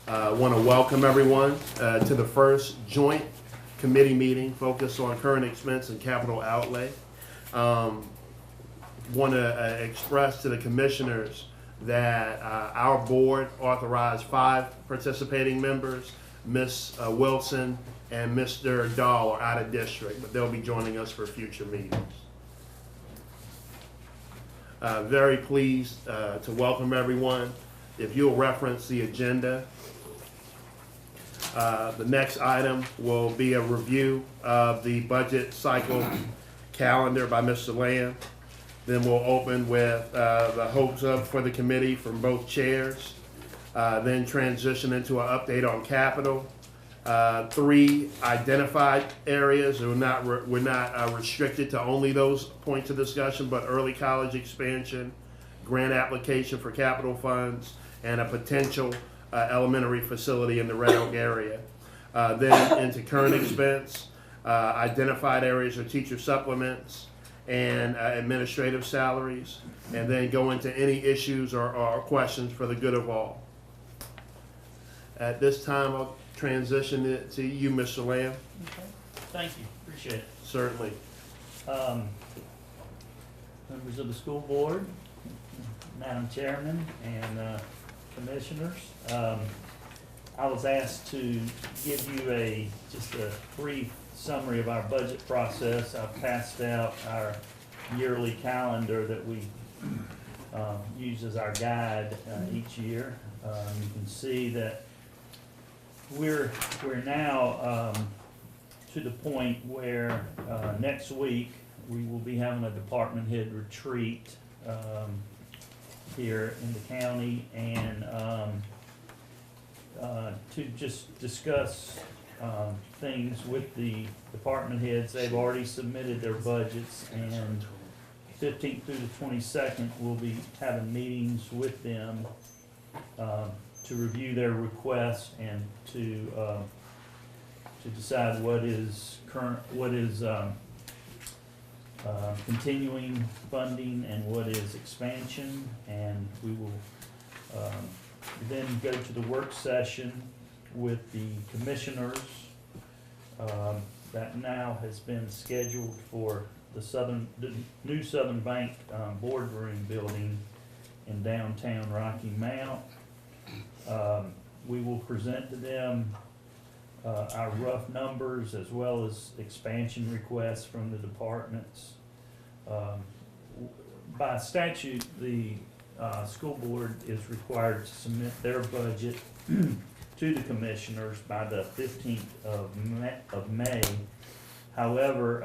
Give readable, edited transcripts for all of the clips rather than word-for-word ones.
Want to welcome everyone to the first joint committee meeting focused on current expense and capital outlay. Want to express to the commissioners that our board authorized 5 participating members. Ms. Wilson and Mr. Dahl are out of district, but they'll be joining us for future meetings. Very pleased to welcome everyone. If you'll reference the agenda, the next item will be a review of the budget cycle calendar by Mr. Lamb. Then we'll open with the hopes up for the committee from both chairs. Then transition into an update on capital. 3 identified areas. We're not restricted to only those points of discussion, but early college expansion, grant application for capital funds, and a potential elementary facility in the Red Oak area. Then into current expense, identified areas are teacher supplements and administrative salaries, and then go into any issues or questions for the good of all. At this time, I'll transition it to you, Mr. Lamb. Okay. Thank you. Appreciate it. Certainly. Members of the school board, Madam Chairman, and commissioners, I was asked to give you just a brief summary of our budget process. I've passed out our yearly calendar that we use as our guide each year. You can see that we're now to the point where next week we will be having a department head retreat here in the county, and to just discuss things with the department heads. They've already submitted their budgets, and 15th through the 22nd we'll be having meetings with them to review their request and to decide what is continuing funding and what is expansion. And we will then go to the work session with the commissioners that now has been scheduled for the new Southern Bank boardroom building in downtown Rocky Mount. We will present to them our rough numbers as well as expansion requests from the departments. By statute, the school board is required to submit their budget to the commissioners by the 15th of May. However,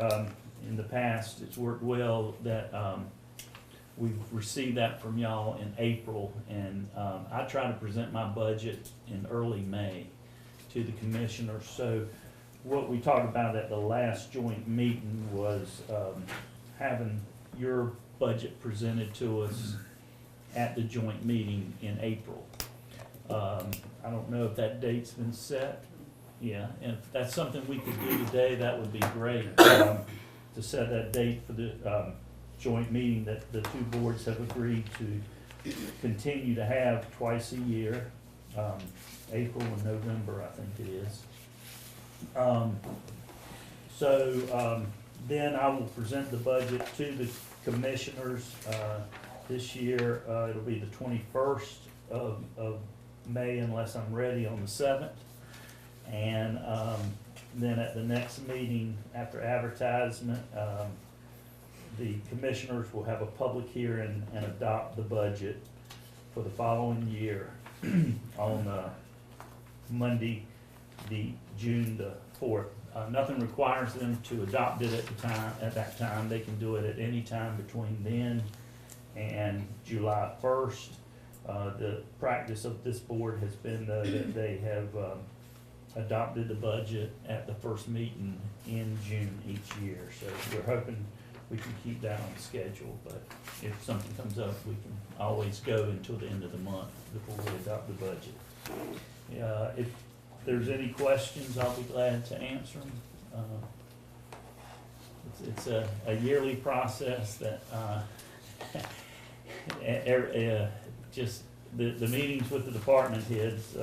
in the past, it's worked well that we've received that from y'all in April, and I try to present my budget in early May to the commissioners. So what we talked about at the last joint meeting was having your budget presented to us at the joint meeting in April. I don't know if that date's been set. Yeah, and if that's something we could do today, that would be great, to set that date for the joint meeting that the 2 boards have agreed to continue to have twice a year, April and November, I think it is. Then I will present the budget to the commissioners. This year, it'll be the 21st of May unless I'm ready on the 7th. And then at the next meeting after advertisement, the commissioners will have a public hearing and adopt the budget for the following year on Monday, June the 4th. Nothing requires them to adopt it at that time. They can do it at any time between then and July 1st. The practice of this board has been that they have adopted the budget at the first meeting in June each year. So we're hoping we can keep that on schedule, but if something comes up, we can always go until the end of the month before we adopt the budget. If there's any questions, I'll be glad to answer them. It's a yearly process that just the meetings with the department heads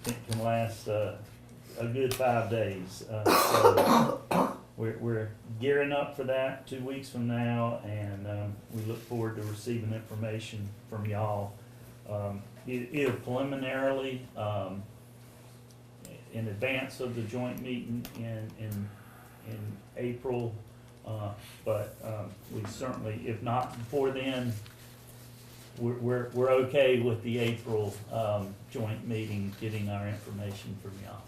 can last, a good 5 days. So we're gearing up for that 2 weeks from now, and, we look forward to receiving information from y'all. Either preliminarily, in advance of the joint meeting in April, but we certainly, if not before then, we're okay with the April joint meeting, getting our information from y'all.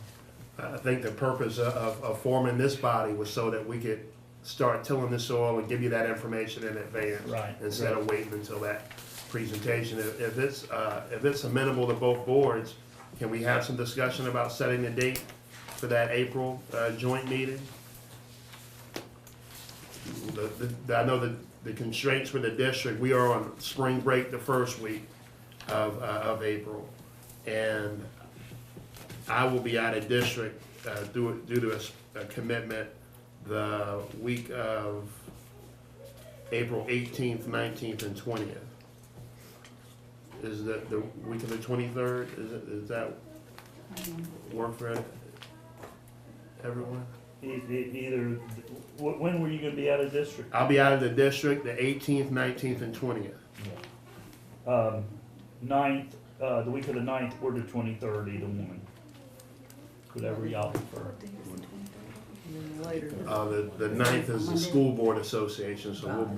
I think the purpose of forming this body was so that we could start tilling the soil and give you that information in advance. Right. Instead of waiting until that presentation. If it's amenable to both boards, can we have some discussion about setting the date for that April joint meeting? I know that the constraints for the district, we are on spring break the first week of April. And I will be out of district due to a commitment the week of April 18th, 19th, and 20th. Is that the week of the 23rd? Is that work for everyone? Either, when were you gonna be out of district? I'll be out of the district the 18th, 19th, and 20th. 9th, the week of the 9th or the 23rd, either one. Whatever y'all prefer. The 9th is the school board association, so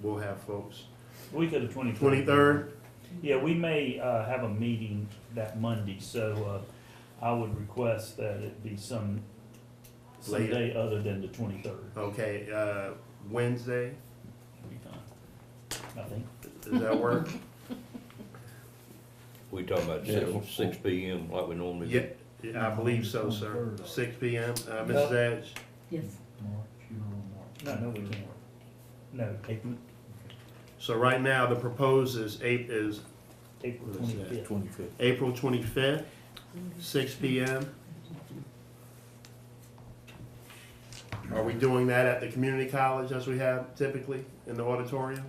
we'll have folks. Week of the 23rd. 23rd? Yeah, we may have a meeting that Monday, so I would request that it be some Later. day other than the 23rd. Okay, Wednesday, Be fine, I think. does that work? We talking about six P.M. like we normally do? Yeah, I believe so, sir. 6 p.m., Mrs. Edge? Yes. No, we can't. No, April So right now, the proposed is April 25th. April 25th, 6 p.m. Are we doing that at the community college as we have typically in the auditorium?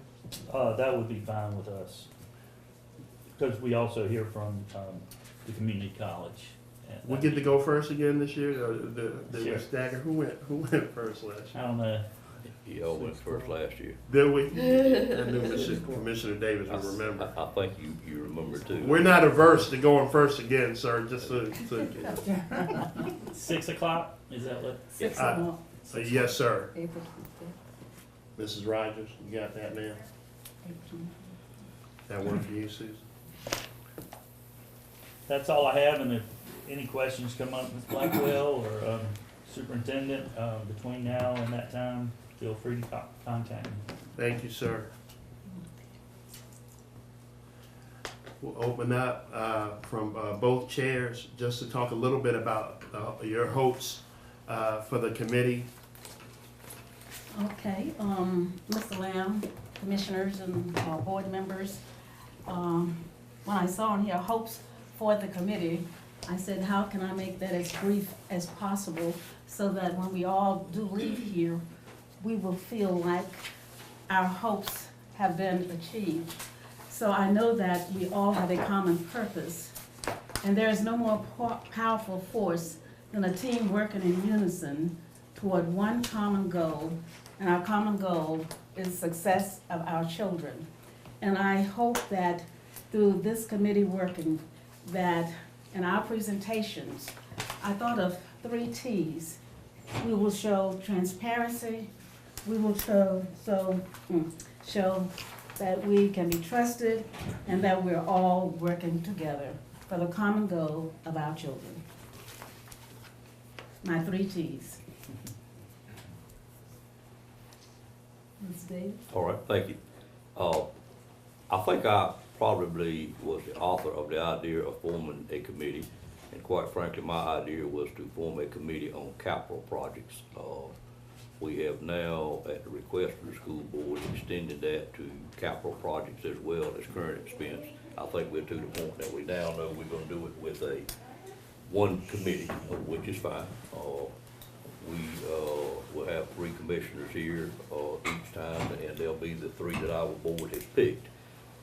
That would be fine with us. Because we also hear from the community college. We get to go first again this year, the Sure. stagger, who went first last year? I don't know. Y'all went first last year. Did we? I knew Commissioner Davis would remember. I think you remember too. We're not averse to going first again, sir, just so. 6 o'clock, is that what? 6 Uh, o'clock, Yes, sir. April Mrs. Rogers, you got that, ma'am? 25th. That work for you, Susan? That's all I have, and if any questions come up, Ms. Blackwell or Superintendent, between now and that time, feel free to contact me. Thank you, sir. We'll open up from both chairs just to talk a little bit about your hopes for the committee. Okay, Mr. Lamb, commissioners and board members, when I saw on here hopes for the committee, I said, how can I make that as brief as possible so that when we all do leave here, we will feel like our hopes have been achieved. So I know that we all have a common purpose, and there is no more powerful force than a team working in unison toward one common goal, and our common goal is the success of our children. And I hope that through this committee working, that in our presentations, I thought of 3 T's. We will show transparency, we will show that we can be trusted, and that we're all working together for the common goal of our children. My 3 T's. Ms. Davis? All right, thank you. I think I probably was the author of the idea of forming a committee, and quite frankly, my idea was to form a committee on capital projects. We have now, at the request of the school board, extended that to capital projects as well as current expense. I think we're to the point that we now know we're gonna do it with one committee, which is fine. We will have 3 commissioners here each time, and they'll be the 3 that our board has picked.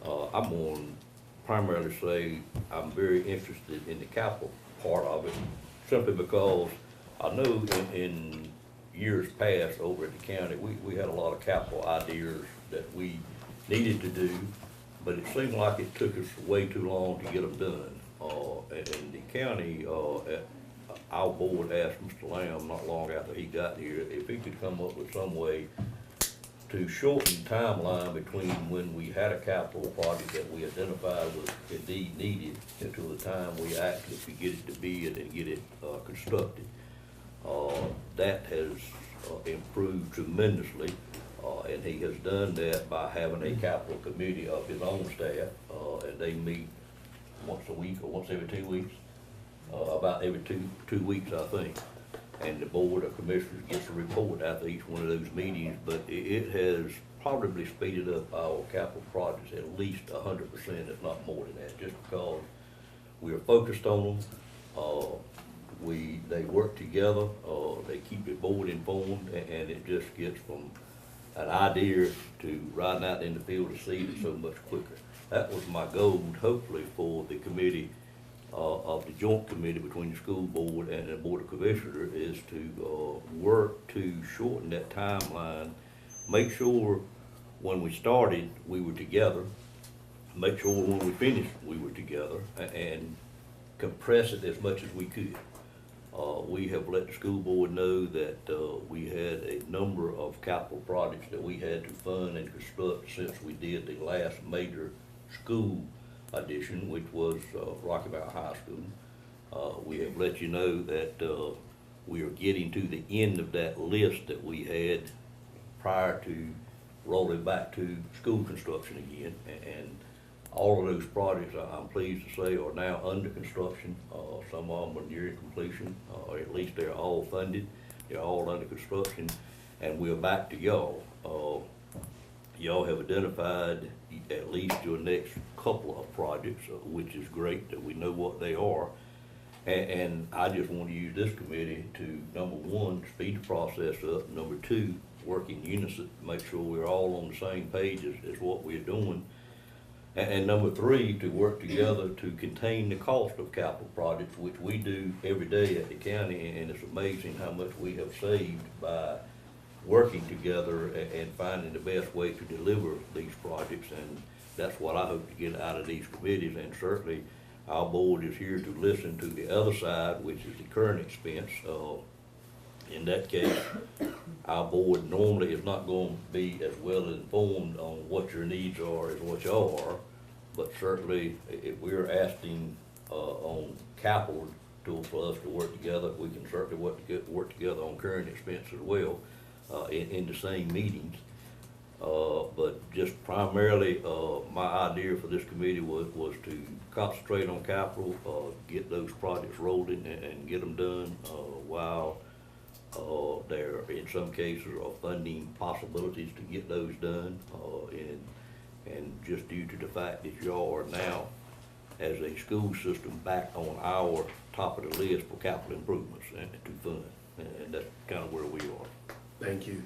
I'm going to primarily say I'm very interested in the capital part of it, simply because I know in years past over at the county, we had a lot of capital ideas that we needed to do, but it seemed like it took us way too long to get them done. And the county, our board asked Mr. Lamb not long after he got here if he could come up with some way to shorten the timeline between when we had a capital project that we identified was indeed needed until the time we actually could get it to bid and get it constructed. That has improved tremendously, and he has done that by having a capital committee of his own staff, and they meet once a week or once every 2 weeks, about every two weeks, I think. And the board of commissioners gets a report after each one of those meetings, but it has probably speeded up our capital projects at least 100%, if not more than that, just because we are focused on them. They work together, they keep the board informed, and it just gets from an idea to riding out in the field to see it so much quicker. That was my goal, hopefully, for the committee, of the joint committee between the school board and the board of commissioners, is to work to shorten that timeline, make sure when we started we were together, make sure when we finished we were together, and compress it as much as we could. We have let the school board know that we had a number of capital projects that we had to fund and construct since we did the last major school addition, which was Rocky Mountain High School. We have let you know that we are getting to the end of that list that we had prior to rolling back to school construction again, and all of those projects, I'm pleased to say, are now under construction. Some of them are nearing completion, or at least they're all funded. They're all under construction, and we're back to y'all. Y'all have identified at least your next couple of projects, which is great that we know what they are. And I just want to use this committee to, number one, speed the process up. Number two, work in unison, make sure we're all on the same page as what we're doing. And number three, to work together to contain the cost of capital projects, which we do every day at the county, and it's amazing how much we have saved by working together and finding the best way to deliver these projects. And that's what I hope to get out of these committees, and certainly our board is here to listen to the other side, which is the current expense. In that case, our board normally is not going to be as well informed on what your needs are as what y'all are, but certainly if we're asking on capital for us to work together, we can certainly work together on current expense as well in the same meetings. But just primarily, my idea for this committee was to concentrate on capital, get those projects rolling and get them done while there, in some cases, are funding possibilities to get those done, and just due to the fact that y'all are now, as a school system, back on our top of the list for capital improvements and to fund, and that's kind of where we are. Thank you.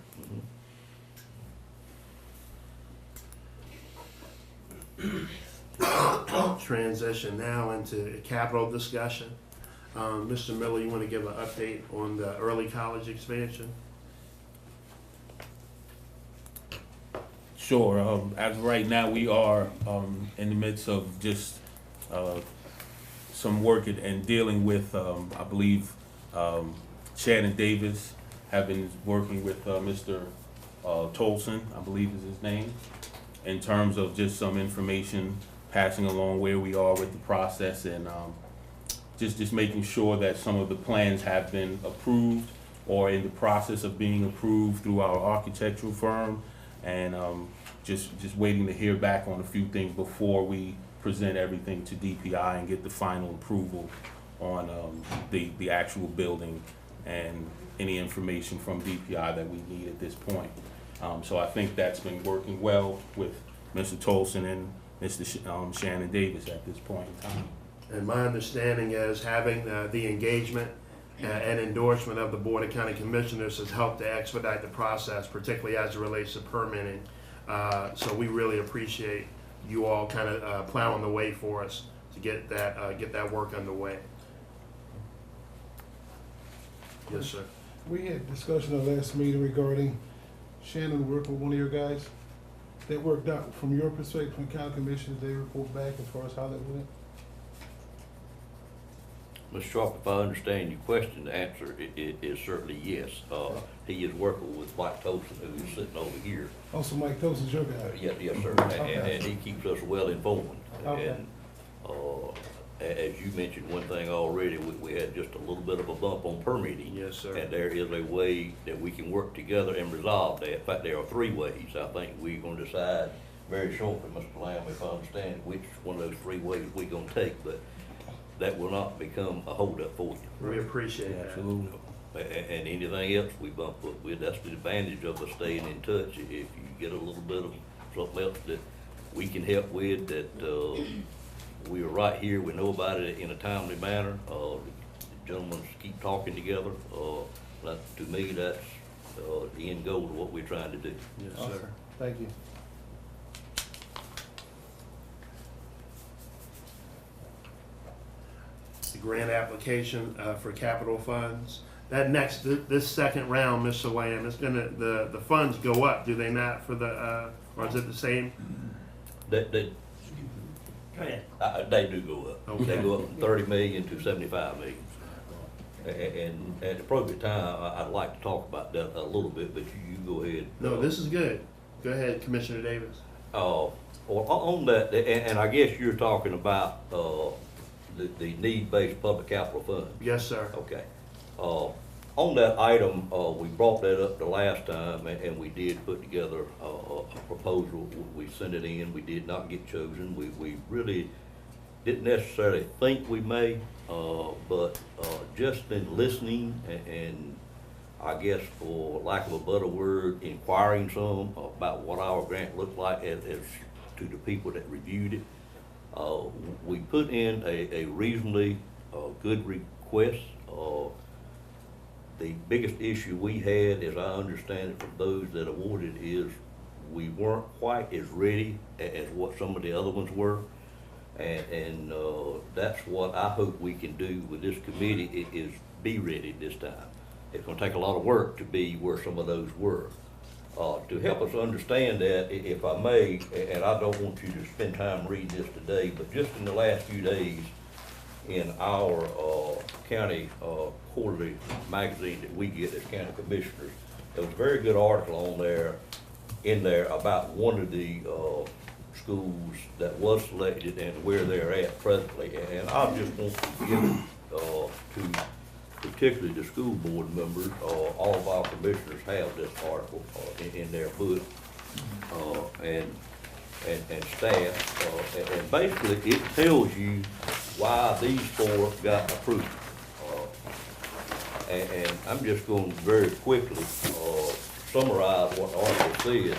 Transition now into capital discussion. Mr. Miller, you want to give an update on the early college expansion? Sure. As of right now, we are in the midst of just some work and dealing with, I believe, Shannon Davis, have been working with Mr. Tolson, I believe is his name, in terms of just some information, passing along where we are with the process, and just making sure that some of the plans have been approved or in the process of being approved through our architectural firm, and just waiting to hear back on a few things before we present everything to DPI and get the final approval on the actual building and any information from DPI that we need at this point. So I think that's been working well with Mr. Tolson and Mr. Shannon Davis at this point in time. And my understanding is having the engagement and endorsement of the Board of County Commissioners has helped to expedite the process, particularly as it relates to permitting. So we really appreciate you all kind of plowing the way for us to get that work underway. Yes, sir. We had discussion at the last meeting regarding Shannon working with one of your guys. That worked out from your perspective, from county commission, did they report back as far as how that went? Mr. Sharp, if I understand your question, the answer is certainly yes. He is working with Mike Tolson, who is sitting over here. Also, Mike Tolson's your guy. Yes, sir, Okay. and he keeps us well informed. Okay. And, as you mentioned one thing already, we had just a little bit of a bump on permitting. Yes, sir. And there is a way that we can work together and resolve that. In fact, there are 3 ways. I think we're gonna decide very shortly, Mr. Lamb, if I understand which one of those 3 ways we're gonna take, but that will not become a holdup for you. We appreciate that. Absolutely. And anything else we bump up with, that's the advantage of us staying in touch. If you get a little bit of something else that we can help with, that, we are right here, we know about it in a timely manner, the gentlemen keep talking together, to me, that's, the end goal of what we're trying to do. Yes, Awesome. sir. Thank you. The grant application, for capital funds. That this second round, Mr. Lamb, it's gonna, the funds go up, do they not, for the, or is it the same? They Go ahead. they do go up. Okay. They go up from 30 million to 75 million. And at the appropriate time, I'd like to talk about that a little bit, but you go ahead. No, this is good. Go ahead, Commissioner Davis. Well, on that, and I guess you're talking about, the need-based public capital fund. Yes, sir. Okay. On that item, we brought that up the last time, and we did put together a proposal. We sent it in, we did not get chosen. We really didn't necessarily think we may, but just in listening and I guess for lack of a better word, inquiring some about what our grant looked like as to the people that reviewed it, we put in a reasonably good request. The biggest issue we had, as I understand it from those that awarded, is we weren't quite as ready as what some of the other ones were. And that's what I hope we can do with this committee, is be ready this time. It's gonna take a lot of work to be where some of those were. To help us understand that, if I may, and I don't want you to spend time reading this today, but just in the last few days, in our county quarterly magazine that we get as county commissioners, there was a very good article in there about one of the schools that was selected and where they're at presently. And I just want to give it to particularly the school board members. All of our commissioners have this article in their book, and staff, and basically it tells you why these 4 got approved. And I'm just going to very quickly summarize what the article said,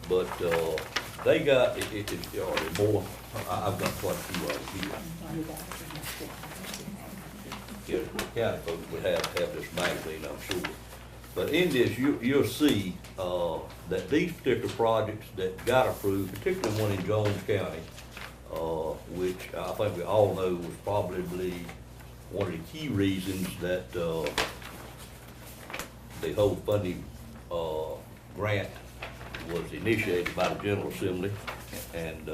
but they got, more, I've got quite a few right here. Yeah, the county folks would have this magazine, I'm sure. But in this, you'll see that these particular projects that got approved, particularly one in Jones County, which I think we all know was probably one of the key reasons that the whole funding grant was initiated by the General Assembly, and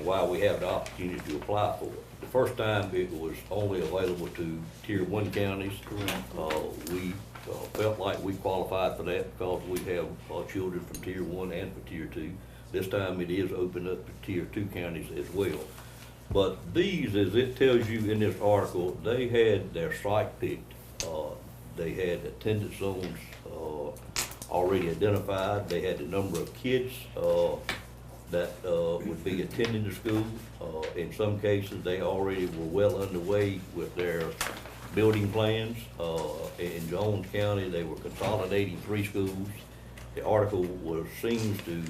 why we have the opportunity to apply for it. The first time it was only available to Tier 1 counties. We felt like we qualified for that because we have children from Tier 1 and for Tier 2. This time it is opened up to Tier 2 counties as well. But these, as it tells you in this article, they had their site picked. They had attendance zones already identified. They had the number of kids that would be attending the school. In some cases, they already were well underway with their building plans. In Jones County, they were consolidating 3 schools. The article seems to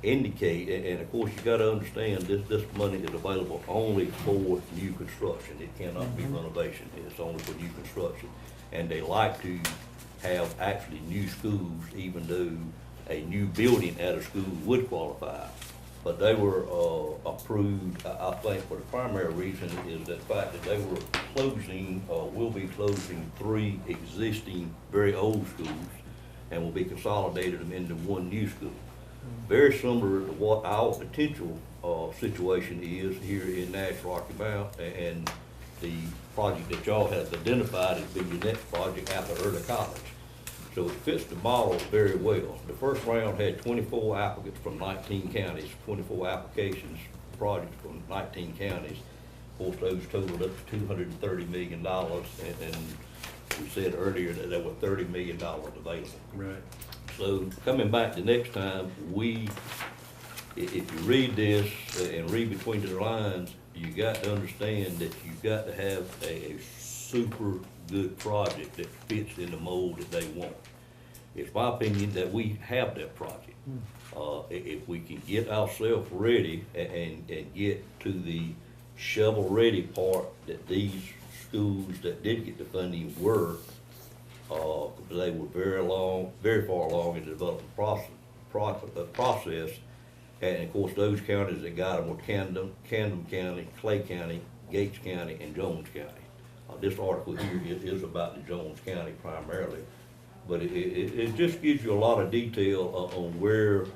indicate, and of course you gotta understand, this money is available only for new construction. It cannot be renovation. It's only for new construction. And they like to have actually new schools, even though a new building at a school would qualify. but they were, approved, I think for the primary reason is the fact that they were closing, will be closing 3 existing very old schools and will be consolidated them into one new school. Very similar to what our potential, situation is here in Nash-Rocky Mount, and the project that y'all have identified as being your next project after early college. So it fits the model very well. The first round had 24 applicants from 19 counties, 24 applications, projects from 19 counties. Of course, those totaled up to $230 million, and we said earlier that there were $30 million available. Right. So coming back the next time, if you read this and read between the lines, you got to understand that you've got to have a super good project that fits in the mold that they want. It's my opinion that we have that project. If we can get ourselves ready and get to the shovel-ready part that these schools that did get the funding were, they were very far along in the development process. And of course, those counties that got them were Camden County, Clay County, Gates County, and Jones County. This article here is about the Jones County primarily, but it just gives you a lot of detail on where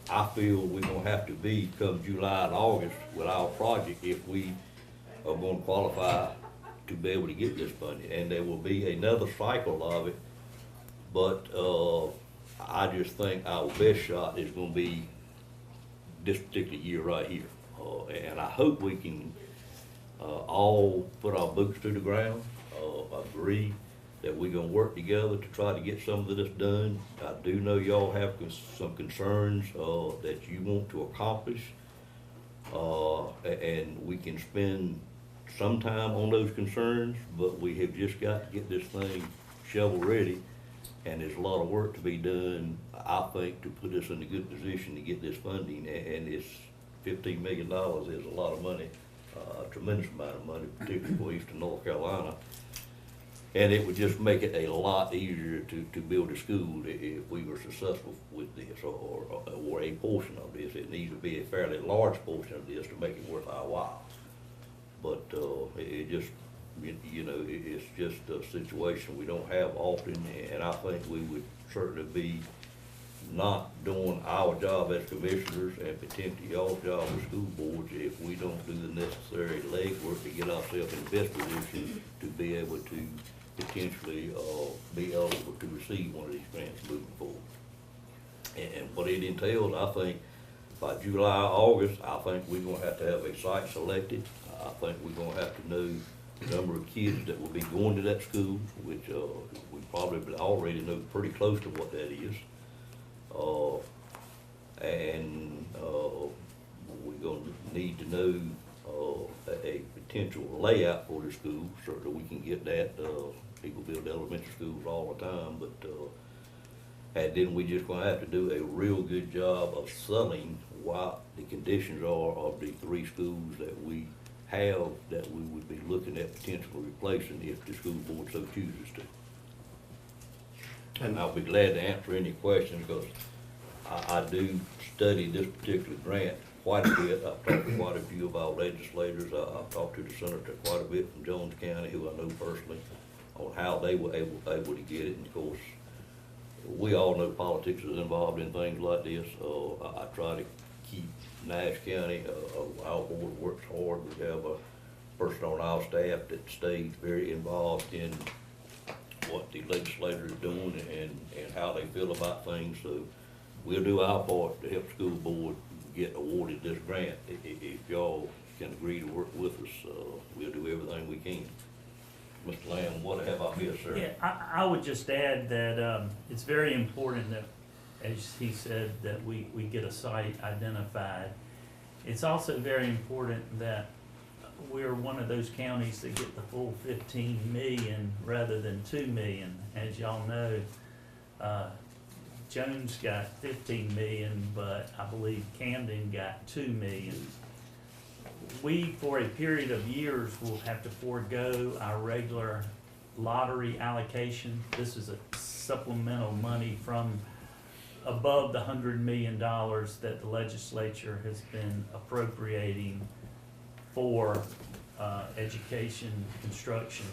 I feel we're gonna have to be come July and August with our project if we are gonna qualify to be able to get this funding. And there will be another cycle of it, but I just think our best shot is gonna be this particular year right here. And I hope we can all put our boots to the ground, agree that we're gonna work together to try to get some of this done. I do know y'all have some concerns that you want to accomplish, and we can spend some time on those concerns, but we have just got to get this thing shovel ready, and there's a lot of work to be done, I think, to put us in a good position to get this funding, and it's $15 million is a lot of money, a tremendous amount of money, particularly for Eastern North Carolina. And it would just make it a lot easier to build a school if we were successful with this, or a portion of this. It needs to be a fairly large portion of this to make it worth our while. But it just, you know, it's just a situation we don't have often, and I think we would certainly be not doing our job as commissioners and potentially y'all's job as school boards if we don't do the necessary legwork to get ourselves in the best position to be able to potentially be eligible to receive one of these grants moving forward. And what it entails, I think, by July, August, I think we're gonna have to have a site selected. I think we're gonna have to know the number of kids that will be going to that school, which we probably already know pretty close to what that is. We're gonna need to know a potential layout for the school, so that we can get that. People build elementary schools all the time, but and then we just gonna have to do a real good job of selling what the conditions are of the 3 schools that we have that we would be looking at potentially replacing if the school board so chooses to. And I'll be glad to answer any questions, because I do study this particular grant quite a bit. I've talked to quite a few of our legislators. I've talked to the senator quite a bit from Jones County, who I know personally, on how they were able to get it. And of course, we all know politics is involved in things like this. I try to keep Nash County, our board works hard. We have a person on our staff that stays very involved in what the legislators are doing and how they feel about things. So we'll do our part to help the school board get awarded this grant. If y'all can agree to work with us, we'll do everything we can. Mr. Lamb, what have I missed, sir? Yeah, I would just add that it's very important that, as he said, that we get a site identified. It's also very important that we're one of those counties that get the full 15 million rather than 2 million. As y'all know, Jones got 15 million, but I believe Camden got 2 million. We, for a period of years, will have to forego our regular lottery allocation. This is a supplemental money from above the $100 million that the legislature has been appropriating for education, construction.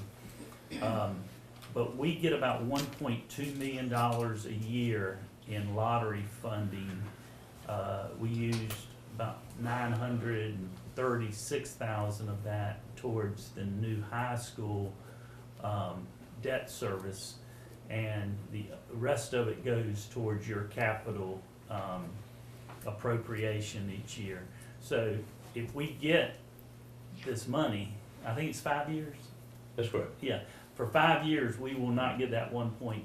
But we get about $1.2 million a year in lottery funding. We used about 936,000 of that towards the new high school debt service, and the rest of it goes towards your capital appropriation each year. So if we get this money, I think it's 5 years? That's correct. Yeah, for 5 years, we will not get that $1.2,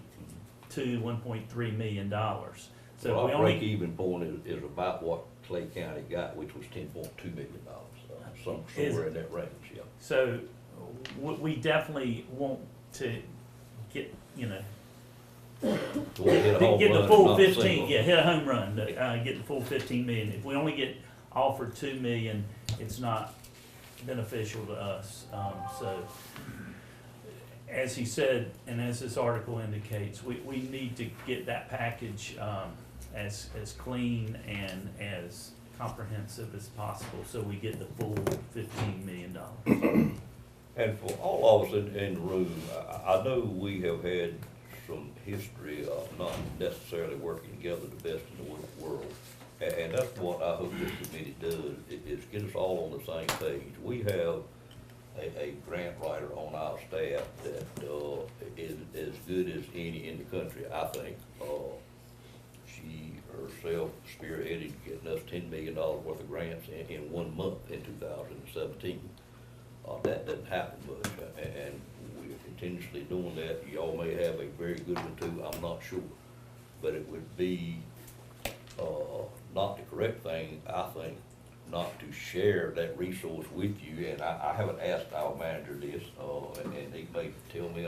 $1.3 million. So Well, if we our only, break-even point is about what Clay County got, which was $10.2 million, somewhere in that range, yeah. so we definitely want to get, So we'll hit a home get the run, full not a 15, single. yeah, hit a home run, get the full 15 million. If we only get offered 2 million, it's not beneficial to us. So, as he said, and as this article indicates, we need to get that package as clean and as comprehensive as possible, so we get the full $15 million. And for all of us in the room, I know we have had some history of not necessarily working together the best in the world. And that's what I hope this committee does, is get us all on the same page. We have a grant writer on our staff that is as good as any in the country, I think. She herself spearheaded getting us $10 million worth of grants in 1 month in 2017. That doesn't happen much, and we're continuously doing that. Y'all may have a very good one too, I'm not sure. But it would be not the correct thing, I think, not to share that resource with you. And I haven't asked our manager this, and he may tell me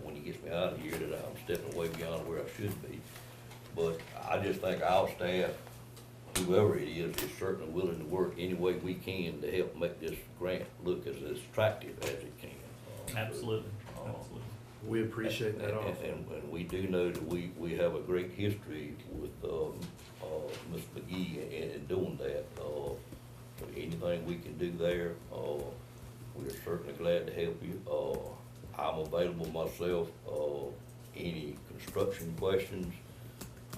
when he gets me out of here that I'm stepping way beyond where I should be. But I just think our staff, whoever it is certainly willing to work any way we can to help make this grant look as attractive as it can. Absolutely, absolutely. We appreciate that offer. And we do know that we have a great history with Ms. McGee in doing that. Anything we can do there, we're certainly glad to help you. I'm available myself, any construction questions.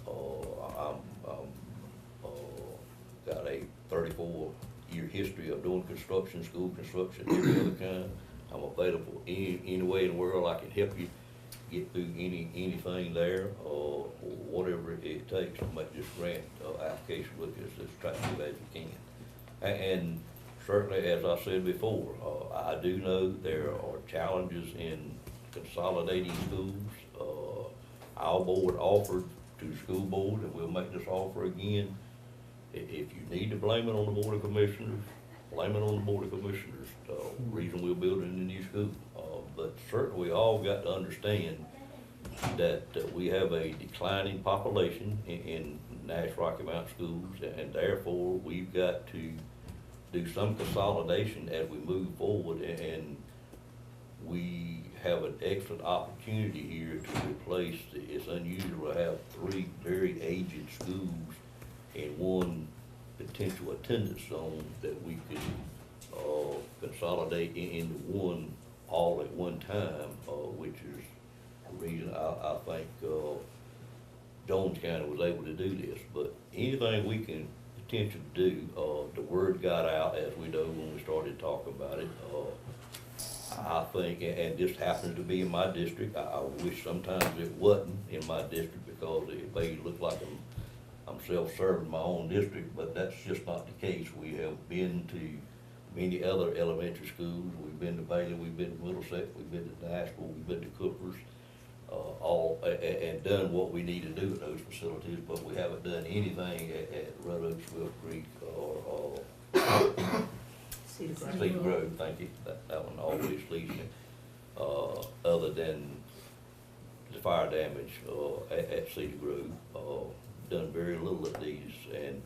I'm got a 34-year history of doing construction, school construction, every other kind. I'm available any way in the world I can help you get through anything there, or whatever it takes to make this grant application look as attractive as it can. And certainly, as I said before, I do know there are challenges in consolidating schools. Our board offered to the school board, and we'll make this offer again. If you need to blame it on the Board of Commissioners, blame it on the Board of Commissioners. Reason we're building a new school. But certainly we all got to understand that we have a declining population in Nash-Rocky Mountain schools, and therefore we've got to do some consolidation as we move forward, and we have an excellent opportunity here to replace, it's unusual to have 3 very aged schools in one potential attendance zone that we could consolidate into one all at one time, which is the reason I think Jones County was able to do this. But anything we can potentially do, the word got out, as we know when we started talking about it. I think, and this happens to be in my district, I wish sometimes it wasn't in my district because it may look like I'm self-serving in my own district, but that's just not the case. We have been to many other elementary schools. We've been to Bailey, we've been to Middlesex, we've been to Nashville, we've been to Coopers, and done what we need to do at those facilities, but we haven't done anything at Red Oaks, Will Creek, or Cedar Grove, thank you. That one always leaves me, other than the fire damage at Cedar Grove. Done very little at these, and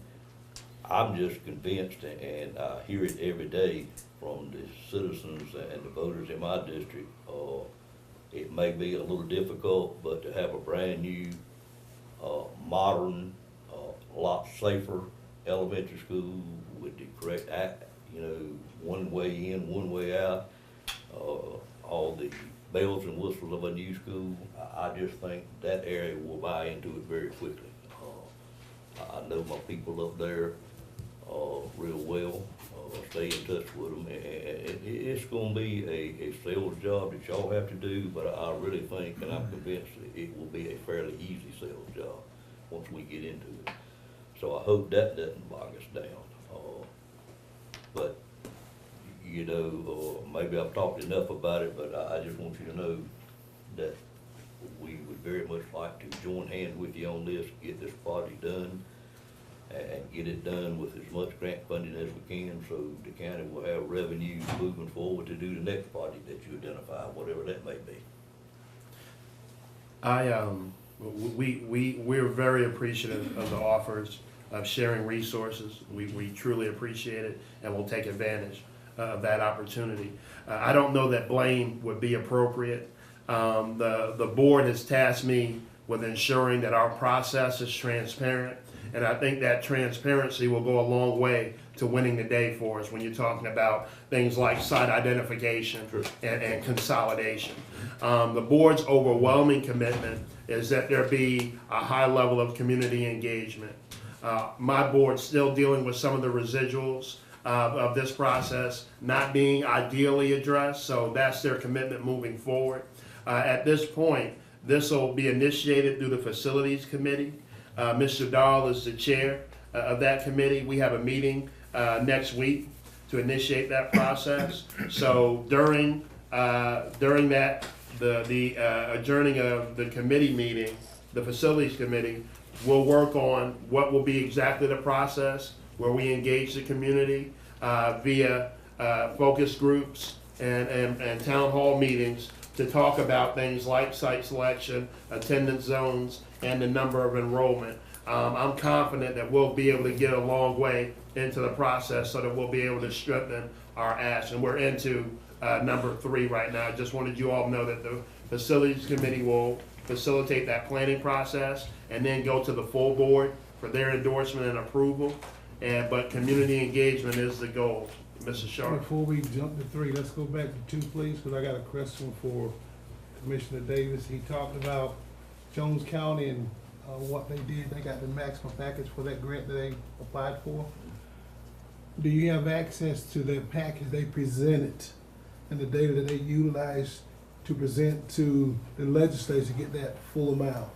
I'm just convinced, and I hear it every day from the citizens and the voters in my district. It may be a little difficult, but to have a brand new modern, a lot safer elementary school with the correct one way in, one way out. All the bells and whistles of a new school, I just think that area will buy into it very quickly. I know my people up there, real well, stay in touch with them, and it's gonna be a sales job that y'all have to do, but I really think, and I'm convinced that it will be a fairly easy sales job once we get into it. So I hope that doesn't bog us down. But, maybe I've talked enough about it, but I just want you to know that we would very much like to join hands with you on this, get this project done, and get it done with as much grant funding as we can, so the county will have revenue moving forward to do the next project that you identify, whatever that may be. We're very appreciative of the offers of sharing resources. We truly appreciate it, and we'll take advantage of that opportunity. I don't know that blame would be appropriate. The board has tasked me with ensuring that our process is transparent, and I think that transparency will go a long way to winning the day for us when you're talking about things like site identification and consolidation. The board's overwhelming commitment is that there be a high level of community engagement. My board's still dealing with some of the residuals of this process not being ideally addressed, so that's their commitment moving forward. At this point, this will be initiated through the Facilities Committee. Mr. Dahl is the chair of that committee. We have a meeting next week to initiate that process. So during that, the adjourning of the committee meeting, the Facilities Committee will work on what will be exactly the process where we engage the community via focus groups and town hall meetings to talk about things like site selection, attendance zones, and the number of enrollment. I'm confident that we'll be able to get a long way into the process so that we'll be able to strengthen our ask. And we're into number 3 right now. I just wanted you all to know that the Facilities Committee will facilitate that planning process and then go to the full board for their endorsement and approval. But community engagement is the goal. Mrs. Sharp. Before we jump to 3, let's go back to 2, please, because I got a question for Commissioner Davis. He talked about Jones County and what they did. They got the maximum package for that grant that they applied for. Do you have access to that package they presented and the data that they utilized to present to the legislature to get that full amount?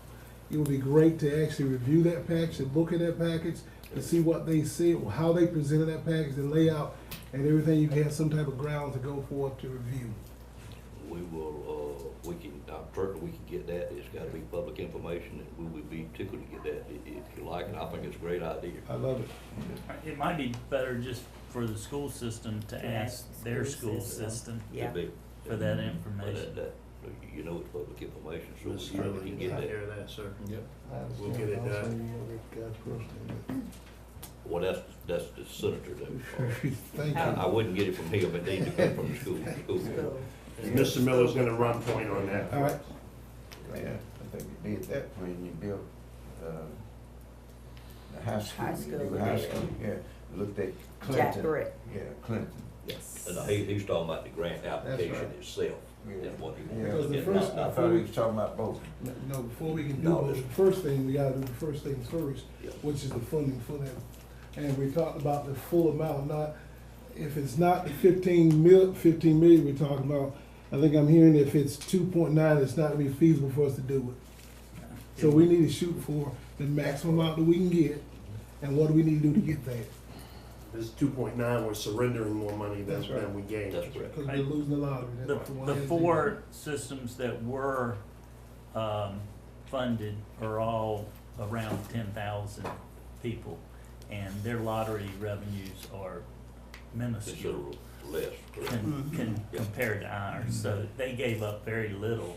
It would be great to actually review that package and look at that package and see what they said, how they presented that package, the layout, and everything. You can have some type of ground to go forward to review. We will, I'm certain we can get that. It's gotta be public information, and we would be tickled to get that if you like, and I think it's a great idea. I love it. It might be better just for the school system to ask their school system Could be. for that But information. it's public information, so Mrs. we Miller, can you get can that. hear that, sir. Yep. We'll get it done. Well, that's the senator though. Thank you. I wouldn't get it from him, it needs to come from the school. And Mr. Miller's gonna run point on that. All right. Yeah, I think you did that when you built, the high school. High school, You do high yeah. school, yeah, looked at Jack Clinton. Brett. Yeah, Clinton. Yes. And he's talking about the grant application right. itself, Yeah. is what he Yeah, wants to the get. first- I thought he was talking about both. No, before we can do No, both, this- the first thing, we gotta do the first things first, Yeah. which is the funding for that. And we talked about the full amount, not, if it's not the 15 million we're talking about, I think I'm hearing if it's 2.9, it's not gonna be feasible for us to do it. So we need to shoot for the maximum amount that we can get, and what do we need to do to get that? This 2.9, we're surrendering more money That's right. than we gained. That's correct. Because we're losing a lot of it. The, That's one the of things. 4 systems that were, funded are all around 10,000 people, and their lottery revenues are minuscule Considerable less. correct. compared to ours, so they gave up very little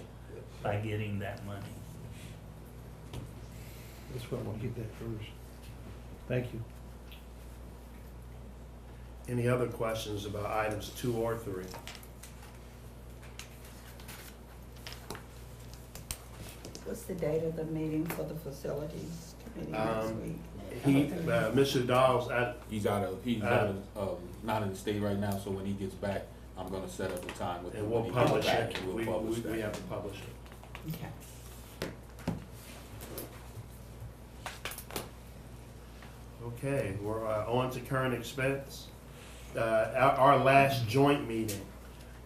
by getting that money. That's why I want to get that first. Thank you. Any other questions about items 2 or 3? What's the date of the meeting for the facilities committee next week? Mr. Dawes, He's not in the state right now, so when he gets back, I'm gonna set up a time with him. and we'll When he gets publish back, it. and We we'll publish we that. have to publish it. Okay. Okay, we're on to current expense. Our last joint meeting,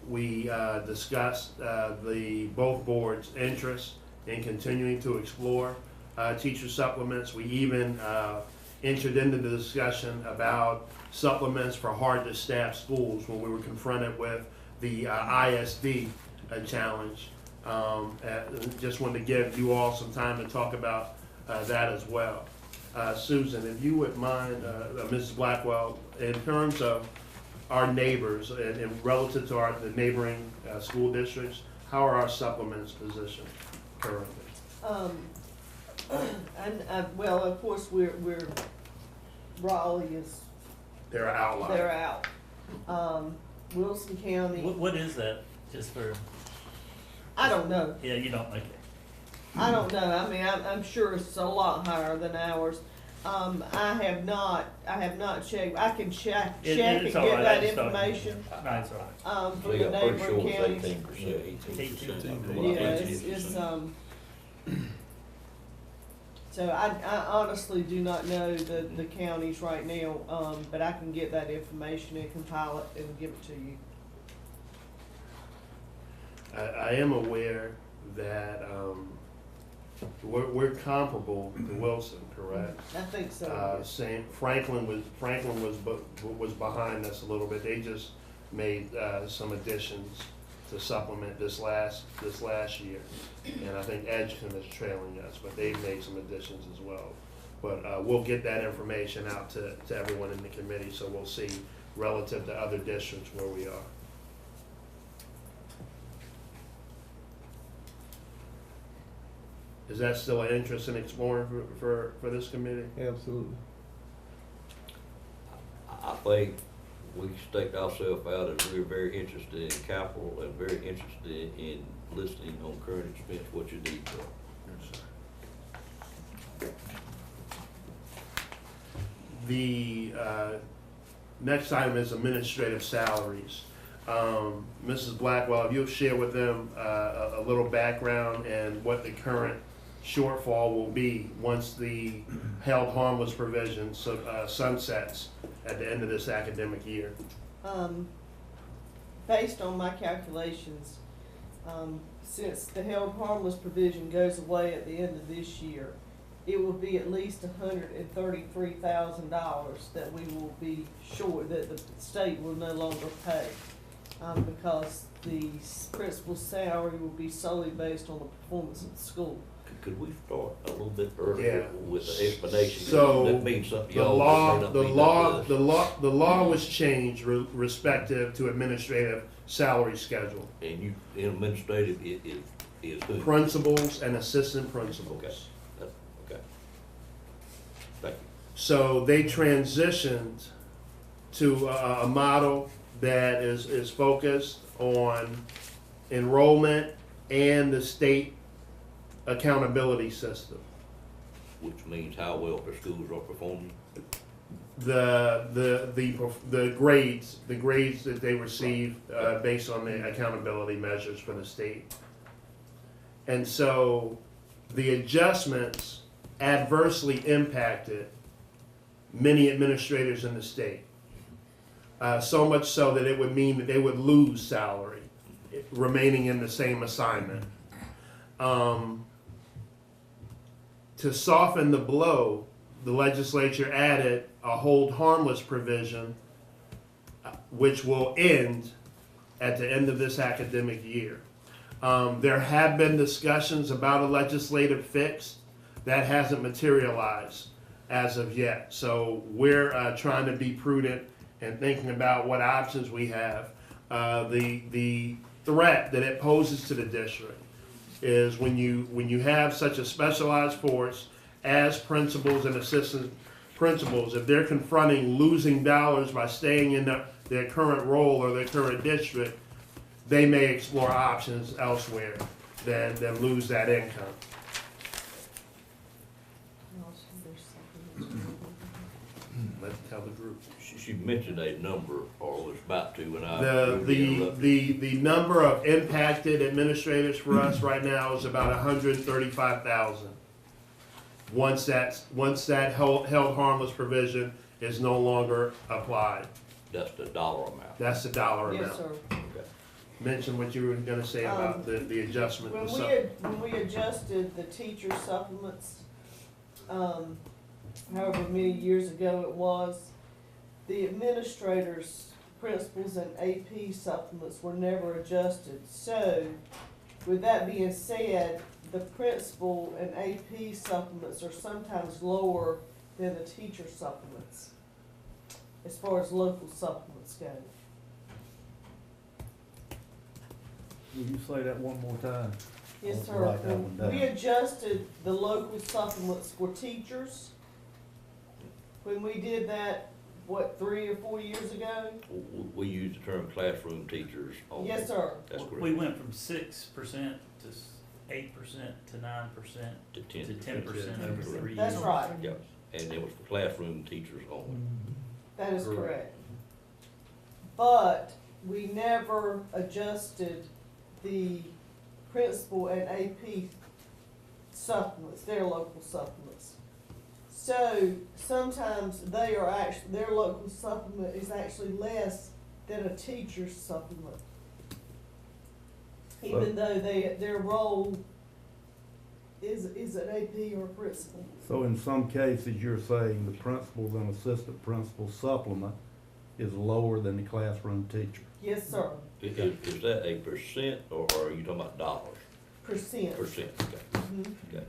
we discussed both boards' interest in continuing to explore teacher supplements. We even entered into the discussion about supplements for hard-to-staff schools when we were confronted with the ISD challenge. Just wanted to give you all some time to talk about that as well. Susan, if you would mind, Mrs. Blackwell, in terms of our neighbors and relative to the neighboring school districts, how are our supplements positioned currently? Well, of course, we're Raleigh is, They're outlined. they're out. Wilson County, What is that, just for, I don't know. yeah, you don't, okay. I don't know. I mean, I'm sure it's a lot higher than ours. I have not checked. I can check and It's get all right. I that just don't- information, No, it's all right. for the Yeah, pretty sure neighboring it's counties. 18%. Yeah, so I honestly do not know the counties right now, but I can get that information and compile it and give it to you. I am aware that we're comparable to Wilson, correct? I think so. Same. Franklin was behind us a little bit. They just made some additions to supplement this last year, and I think Edgerton is trailing us, but they've made some additions as well. But we'll get that information out to everyone in the committee, so we'll see relative to other districts where we are. Is that still an interest in exploring for this committee? Absolutely. I think we staked ourselves out as we're very interested in capital and very interested in listening on current expense, what your needs are. The next item is administrative salaries. Mrs. Blackwell, if you'll share with them a little background and what the current shortfall will be once the held harmless provision sunsets at the end of this academic year. Based on my calculations, since the held harmless provision goes away at the end of this year, it will be at least $133,000 that we will be short, that the state will no longer pay. Because the principal's salary will be solely based on the performance of the school. Could we start a little bit earlier Yeah. with the explanation? So, That means something The y'all law, may not the mean law, to the law, the law was changed respective to administrative salary schedule. us. And you, in administrative, it is who? Principals and assistant principals. Okay. Okay. Thank you. So they transitioned to a model that is focused on enrollment and the state accountability system. Which means how well the schools are performing. The grades that they receive based on the accountability measures for the state. And so the adjustments adversely impacted many administrators in the state. So much so that it would mean that they would lose salary, remaining in the same assignment. To soften the blow, the legislature added a hold harmless provision, which will end at the end of this academic year. There have been discussions about a legislative fix that hasn't materialized as of yet. So we're trying to be prudent and thinking about what options we have. The threat that it poses to the district is when you have such a specialized force as principals and assistant principals, if they're confronting losing dollars by staying in their current role or their current district, they may explore options elsewhere than lose that income. tell the group. She mentioned a number, or was about to, when I. The number of impacted administrators for us right now is about 135,000. Once that held harmless provision is no longer applied. That's the dollar amount. That's the dollar amount. Yes, sir. Okay. Mention what you were gonna say about the adjustment. When we adjusted the teacher supplements, however many years ago it was, the administrators, principals, and AP supplements were never adjusted. So, with that being said, the principal and AP supplements are sometimes lower than the teacher supplements, as far as local supplements go. Will you say that one more time? Yes, I'll sir. write that one down. We adjusted the local supplements for teachers. When we did that, what, 3 or 4 years ago? We use the term classroom teachers only. Yes, sir. That's correct. We went from 6% to 8% to 9% To to 10%. 10% over 3 years. That's right. Yep, and it was for classroom teachers only. That is Correct. correct. But we never adjusted the principal and AP supplements, their local supplements. So sometimes they are actually, their local supplement is actually less than a teacher's supplement. Even though their role is an AP or a principal. So in some cases, you're saying the principal's and assistant principal supplement is lower than the classroom teacher? Yes, sir. Is that a percent, or are you talking about dollars? Percent. Percent, okay, Mhm. okay.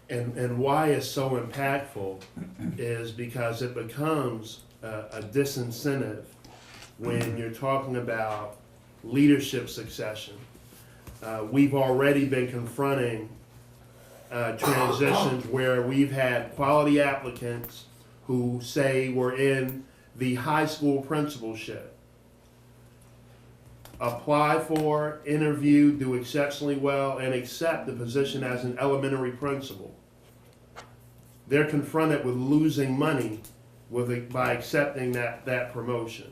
And why it's so impactful is because it becomes a disincentive when you're talking about leadership succession. We've already been confronting transitions where we've had quality applicants who say we're in the high school principalship, apply for, interview, do exceptionally well, and accept the position as an elementary principal. They're confronted with losing money by accepting that promotion.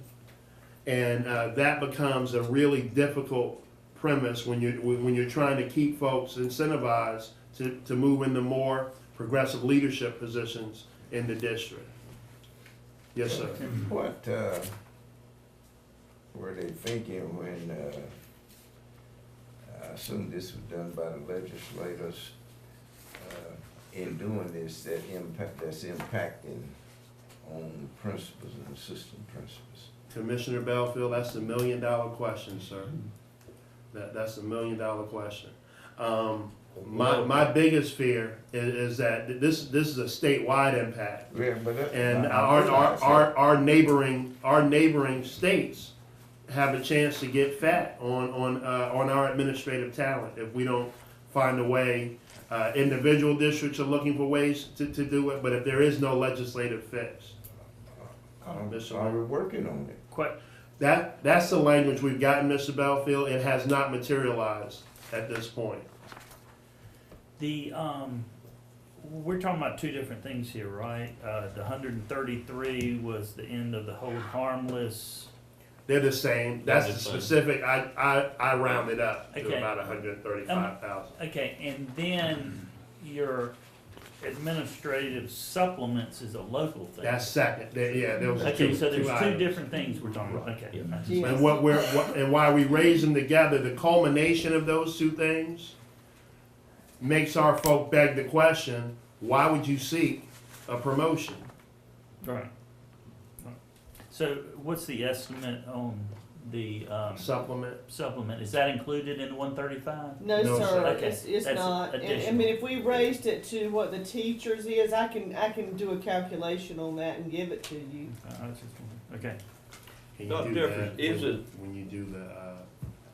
And that becomes a really difficult premise when you're trying to keep folks incentivized to move into more progressive leadership positions in the district. Yes, sir. What, were they thinking when, I assume this was done by the legislators, in doing this, that's impacting on principals and assistant principals? Commissioner Belfield, that's $1 million question, sir. That's $1 million question. My biggest fear is that this is a statewide impact. Yeah, but And our neighboring states have a chance to get fat on our administrative talent if we don't find a way. Individual districts are looking for ways to do it, but if there is no legislative fix, We're working on it. that's the language we've gotten, Mr. Belfield. It has not materialized at this point. We're talking about two different things here, right? The 133 was the end of the hold harmless. They're the same. That's the They're the same. specific. I rounded up to Okay. about 135,000. Okay, and then your administrative supplements is a local thing. That's second. Those are Okay, so two there's two items. different things we're talking about, okay. Yeah. I just- Yeah. And why we raise them together, the culmination of those two things makes our folk beg the question, why would you seek a promotion? Right. So what's the estimate on the Supplement? supplement? Is that included in the 135? No, No, sir, sir. Okay, it's that's not. And, I additional. mean, if we raised it to what the teachers is, I can do a calculation on that and give it to you. I was just wondering. Okay. Can you Dr. do Jeffries, that is when- it- When you do the,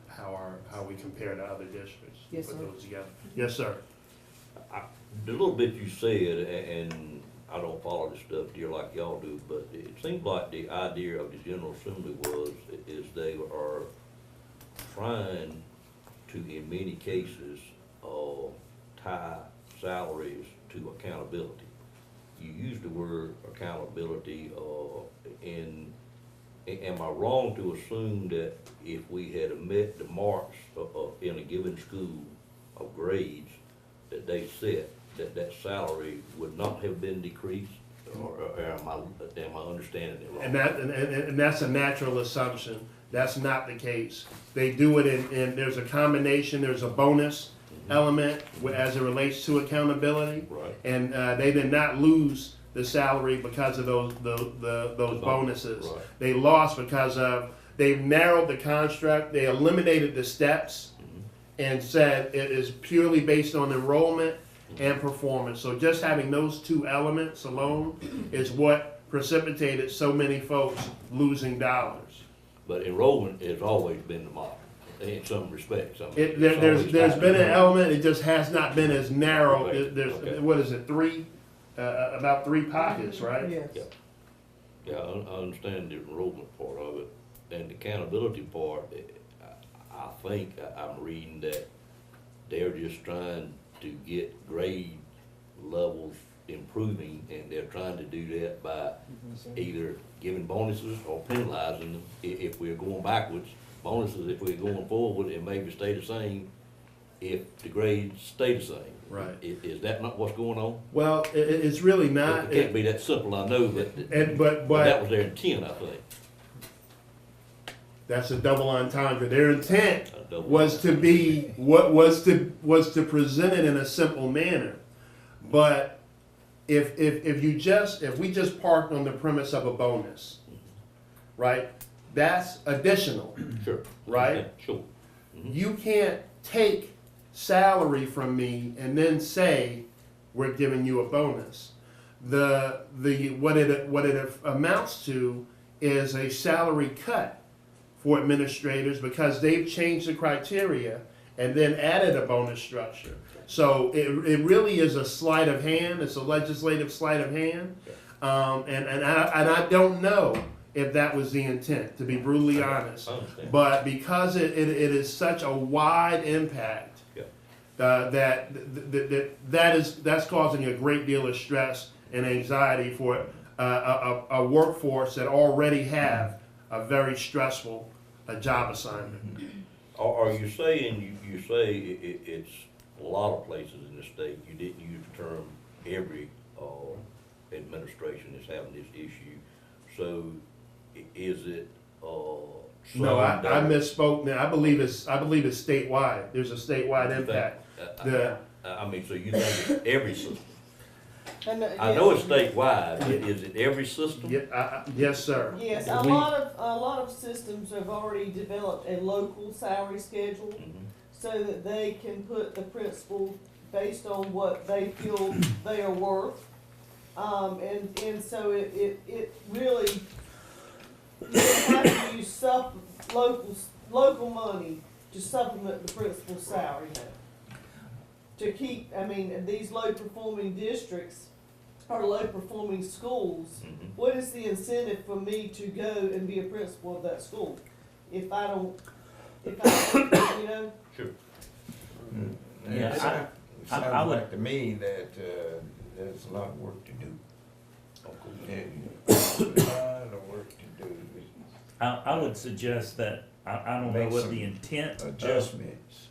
how we compare to other districts? Yes, Put sir. those together. Yes, sir. The little bit you said, and I don't follow this stuff dear like y'all do, but it seems like the idea of the General Assembly is they are trying to, in many cases, tie salaries to accountability. you used the word accountability, am I wrong to assume that if we had met the marks in a given school of grades that they set, that salary would not have been decreased? Or am I understanding it wrong? And that's a natural assumption. That's not the case. They do it in there's a combination, there's a bonus element as it relates to accountability. Right. And they did not lose the salary because of those bonuses. Right. They lost because of, they narrowed the construct, they eliminated the steps and said it is purely based on enrollment and performance. So just having those two elements alone is what precipitated so many folks losing dollars. But enrollment has always been the model in some respects. I mean, There's been an element, it just has not been as narrow. Okay. There's, Okay. what is it, about three pockets, right? Yes. Yeah. Yeah, I understand the enrollment part of it, and the accountability part, I think I'm reading that they're just trying to get grade levels improving, and they're trying to do that by either giving bonuses or penalizing them if we're going backwards. Bonuses if we're going forward, and maybe stay the same if the grades stay the same. Right. Is that not what's going on? Well, it's really not. It can't be that simple, I know, but But that was their intent, I think. that's a double entendre. Their intent A double was to be was to present it in a simple manner. But if we just parked on the premise of a bonus, right? That's additional. Sure. Right? Okay, sure. You can't take salary from me and then say we're giving you a bonus. What it amounts to is a salary cut for administrators because they've changed the criteria and then added a bonus structure. So it really is a sleight of hand. It's a legislative sleight of hand, and I don't know if that was the intent, to be brutally honest. I understand. But because it is such a wide impact, that's causing a great deal of stress and anxiety for a workforce that already have a very stressful job assignment. Are you saying, you say it's a lot of places in the state, you didn't use the term every administration is having this issue, so is it, No, I misspoke now. I believe it's statewide. There's a statewide impact. I mean, so you think it's every system? And, I know it's statewide, is it every system? Yeah, yes, sir. Yes, a lot of systems have already developed a local salary schedule so that they can put the principal based on what they feel they are worth. And so it really, you have to use local money to supplement the principal's salary now. To keep, I mean, these low performing districts or low performing schools, what is the incentive for me to go and be a principal of that school? If I don't, you know? Sure. Yeah, it I sounds would- like to me that there's a lot of work to do. Okay. A lot of work to do. I would suggest that, I don't know Make what some the intent Adjustments.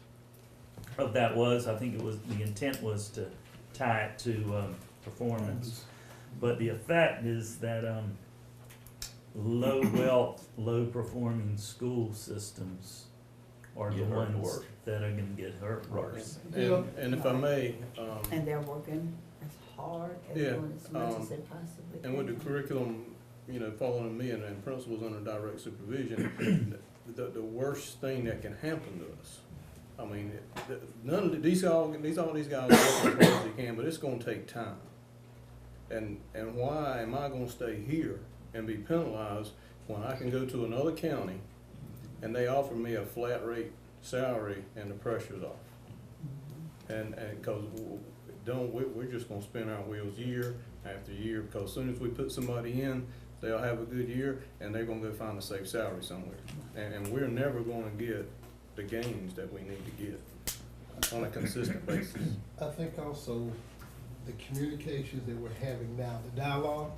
of that was. I think the intent was to tie it to performance. But the effect is that low wealth, low performing school systems are the Get hurt ones worse. that are gonna get hurt worse. And if I may, And they're working as hard as Yeah, doing as much as they possibly can. and with the curriculum, you know, following me and principals under direct supervision, the worst thing that can happen to us, I mean, none of these guys work as hard as they can, but it's gonna take time. And why am I gonna stay here and be penalized when I can go to another county and they offer me a flat rate salary and the pressure's off? And cause we're just gonna spin our wheels year after year, because as soon as we put somebody in, they'll have a good year and they're gonna go find a safe salary somewhere. And we're never gonna get the gains that we need to get on a consistent basis. I think also the communications that we're having now, the dialogue,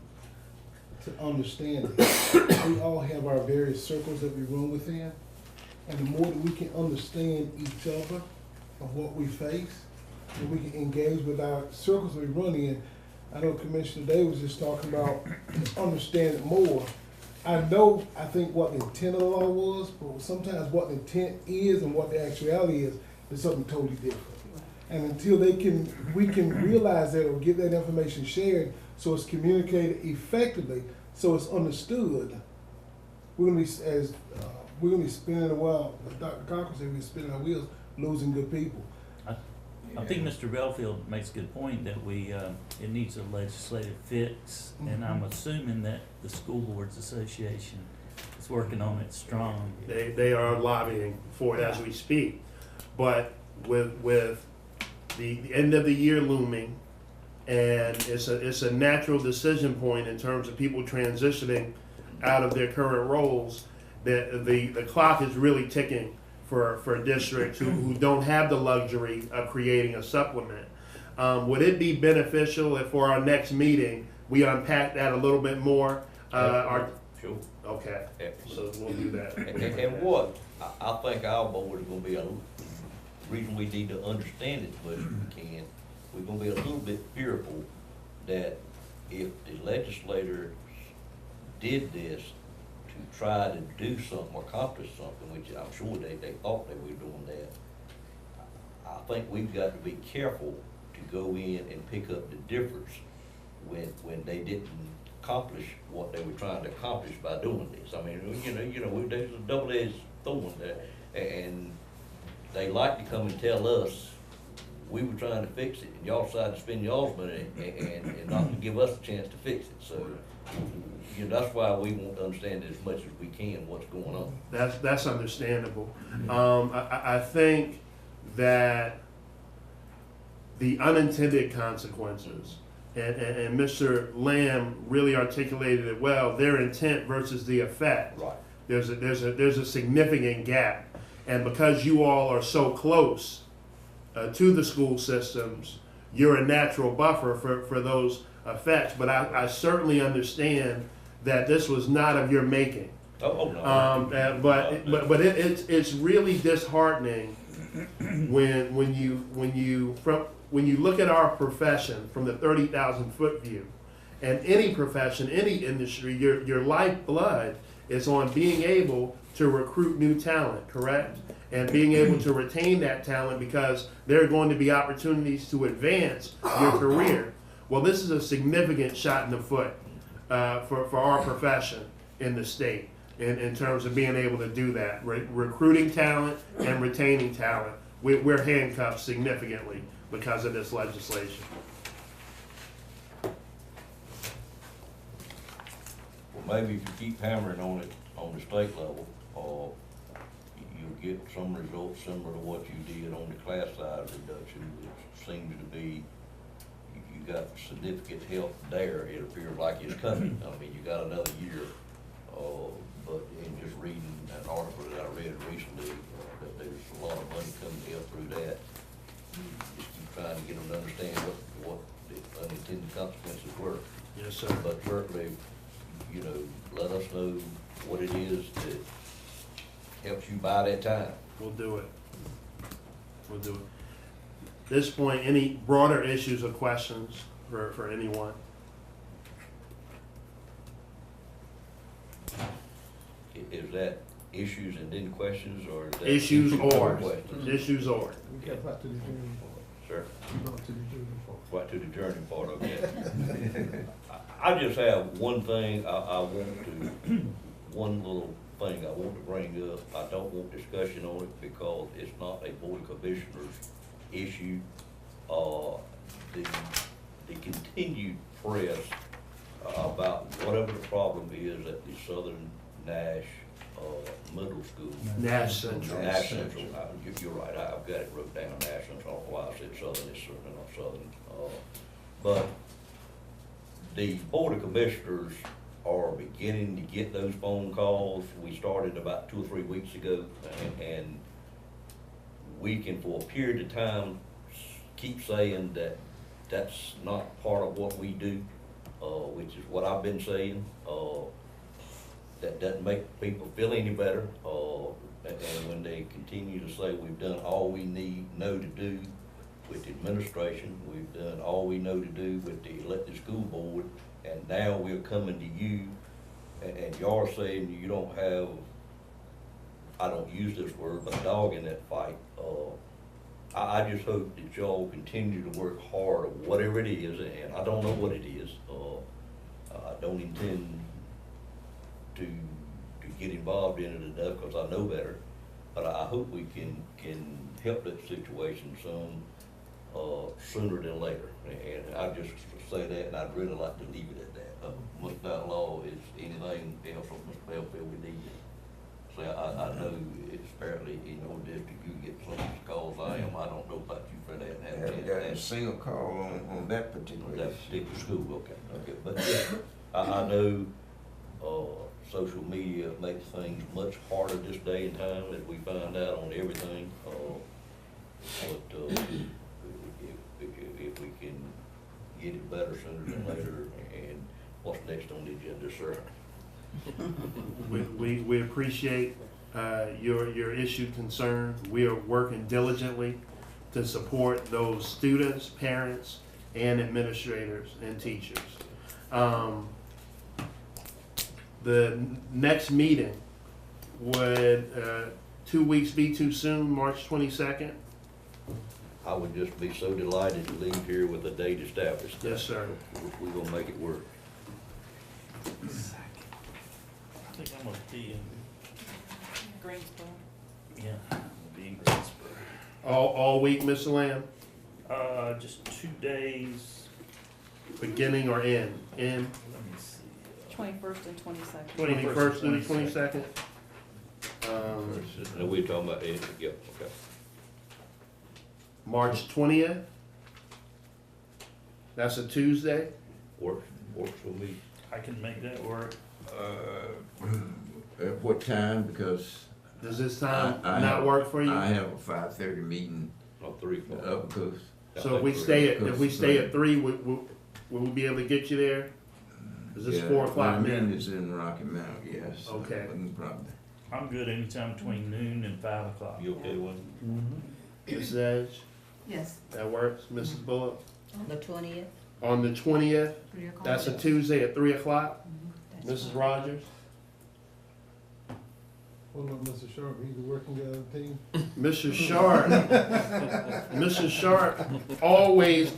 to understand it. We all have our various circles that we run within, and the more that we can understand each other of what we face, and we can engage with our circles we run in. I know Commissioner Davis was just talking about understand it more. I think what the intent of the law was, but sometimes what the intent is and what the actuality is something totally different. And until we can realize that or get that information shared so it's communicated effectively, so it's understood, we're gonna be spinning a while, like Dr. Cochran said, we're spinning our wheels, losing good people. I think Mr. Belfield makes a good point that it needs a legislative fix, and I'm assuming that the School Boards Association is working on it strong. They are lobbying for it as we speak. But with the end of the year looming, and it's a natural decision point in terms of people transitioning out of their current roles, that the clock is really ticking for districts who don't have the luxury of creating a supplement. Would it be beneficial if for our next meeting, we unpack that a little bit more? Sure. Okay, so we'll do that. And what, I think our board is gonna be reason we need to understand it as much as we can, we're gonna be a little bit fearful that if the legislators did this to try to do something, or accomplish something, which I'm sure they thought they were doing that, I think we've got to be careful to go in and pick up the difference when they didn't accomplish what they were trying to accomplish by doing this. I mean, there's a double-edged sword there, and they like to come and tell us we were trying to fix it, and y'all decided to spend y'all's money and not to give us a chance to fix it. So, that's why we want to understand as much as we can what's going on. That's understandable. I think that the unintended consequences, and Mr. Lamb really articulated it well, their intent versus the effect. Right. There's a significant gap. And because you all are so close to the school systems, you're a natural buffer for those effects. But I certainly understand that this was not of your making. Oh, no. But it's really disheartening when you look at our profession from the 30,000 foot view, and any profession, any industry, your lifeblood is on being able to recruit new talent, correct? And being able to retain that talent because there are going to be opportunities to advance your career. Well, this is a significant shot in the foot for our profession in the state in terms of being able to do that. Recruiting talent and retaining talent. We're handcuffed significantly because of this legislation. Well, maybe if you keep hammering on it on the state level, you'll get some results similar to what you did on the class size reduction, which seems to be, you got significant help there. It appears like it's coming. I mean, you got another year, but in just reading an article that I read recently, that there's a lot of money coming to help through that. Just keep trying to get them to understand what the unintended consequences were. Yes, sir. But certainly, let us know what it is that helps you buy that time. We'll do it. We'll do it. At this point, any broader issues or questions for anyone? Is that issues and then questions, or is that? Issues or. questions? Issues or. We got back to the journey part. Sure. We brought to the journey part. Right to the journey part, okay. I just have one thing I want to, one little thing I want to bring up. I don't want discussion on it because it's not a board of commissioners issue. The continued press about whatever the problem is at the Southern Nash Middle School. Nash Central. Nash Central. You're right. I've got it wrote down. Nash Central. I don't know why I said Southern. It's certainly not Southern. But the Board of Commissioners are beginning to get those phone calls. We started about 2 or 3 weeks ago, and we can, for a period of time, keep saying that that's not part of what we do, which is what I've been saying. That doesn't make people feel any better, and when they continue to say we've done all we know to do with the administration, we've done all we know to do with the elected school board, and now we're coming to you, and y'all are saying you don't have, I don't use this word, but a dog in that fight. I just hope that y'all continue to work hard on whatever it is, and I don't know what it is. I don't intend to get involved in it enough, because I know better, but I hope we can help that situation some, sooner than later. And I just say that, and I'd really like to leave it at that. Mr. Outlaw, is anything else on Mr. Bellfield we need to say? I know it's apparently in your district, you get some of these calls. I don't know about you for that. I haven't gotten a single call on that particular That issue. particular school, okay. But yeah, I know, social media makes things much harder this day and time, as we find out on everything. But if we can get it better sooner than later, and what's next on the agenda, sir? We appreciate your issue concern. We are working diligently to support those students, parents, and administrators and teachers. The next meeting, would 2 weeks be too soon, March 22nd? I would just be so delighted to leave here with a date established. Yes, sir. We're gonna make it work. I think I'm gonna be in, Greensboro. yeah, I'm gonna be in Greensboro. All week, Mr. Lamb? Just 2 days, Beginning or end? let me see. 21st and 22nd. 21st through the 22nd? And we're talking about, yep, okay. March 20th? That's a Tuesday? Works for me. I can make that work. At what time? Because Does this time I not have- work for you? I have a 5:30 meeting Not 3 o'clock. up coast. So if we stay at 3, will we be able to get you there? Is this 4 o'clock My meeting now? is in Rocky Mount, yes. Okay. No problem. I'm good anytime between noon and 5 o'clock. You okay with it? Mrs. Edge, Yes, that works? Mrs. Bullock? On the 20th. On the 20th, 3 o'clock. that's a Tuesday at 3 o'clock? That's Mrs. fine. Rogers? Well, no, Mr. Sharp, he's the working guy of the team. Mrs. Sharp, Mrs. Sharp always